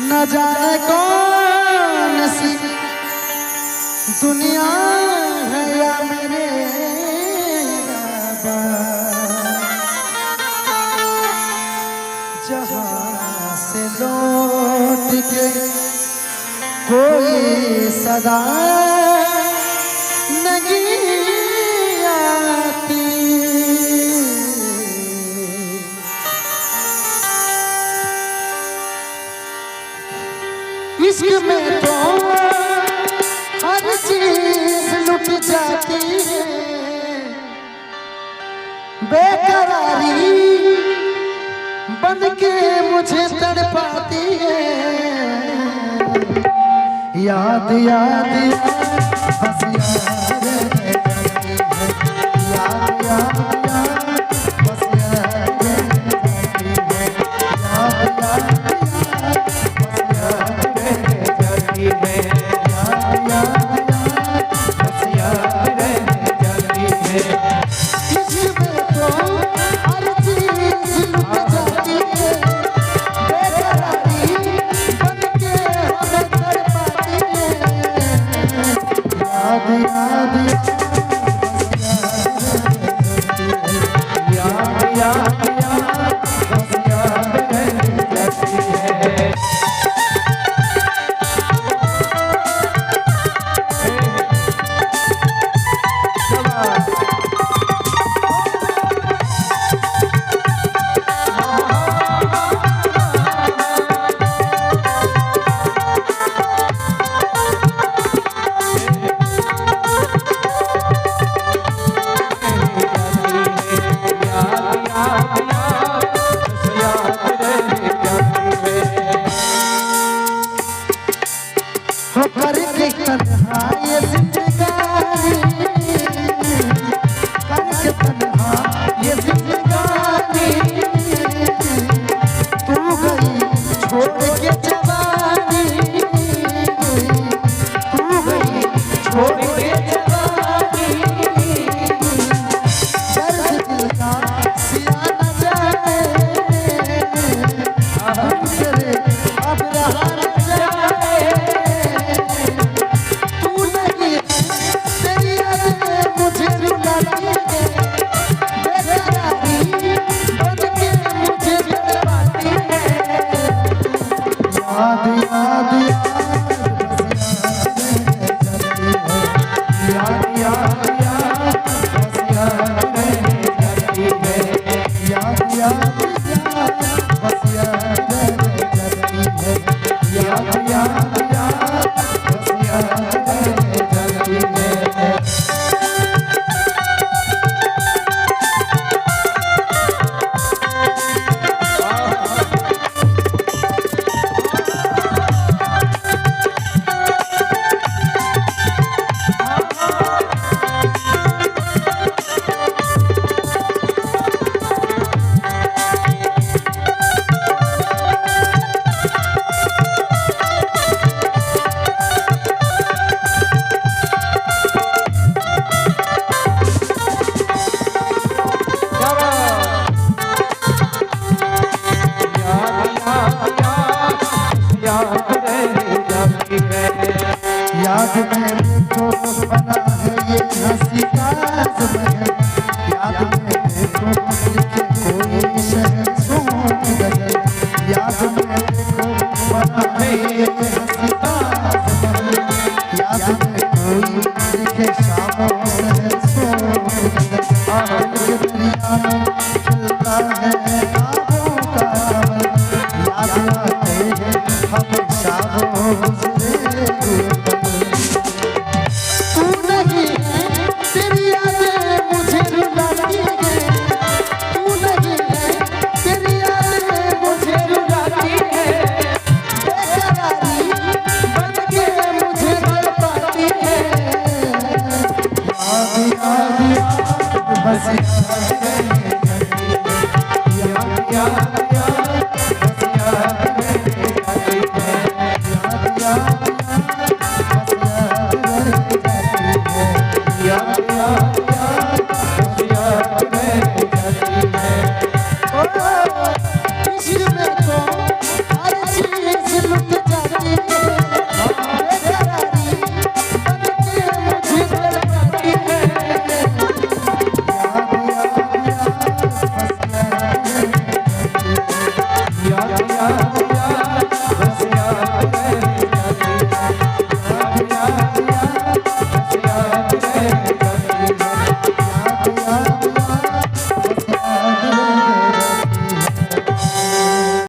न जाने कौन सी दुनिया है या मेरे रब्बा, जहाँ से लौट के कोई सदा नहीं आती। इश्क में तो हर चीज लुट जाती है, बेकरारी बन के मुझे तड़पाती है। याद याद बस याद करती है, याद याद याद बस याद करती है, याद याद बस याद करती है, याद याद बस याद करती है। इश्क में तो हर चीज लुट जाती है, बेकरारी बन के हमें तड़पाती है। याद याद याद याद याद बस याद करती है। करके तन्हा ये जिंदगानी, करके तन्हा ये जिंदगानी, तू गई छोड़ के जवानी, तू गई छोड़ के जवानी। दर्द दिल का सिया न जाए, हमसे अब रहा न जाए। याद में तो बना है ये हंसी का ज़मन, याद में तो लिखे कोई शहर सोच गजल, याद में तो बना है ये हंसी का ज़मन, याद में कोई लिखे शामों शहर सोच गजल। आहट के दरिया में खिलता है आहों का कमल, याद आते हैं हमेशा वो गुज़रे हुए पल। बस याद याद याद बस याद याद। लुट जाती है बेकरारी बन के मुझे तड़पाती है याद याद याद बस याद याद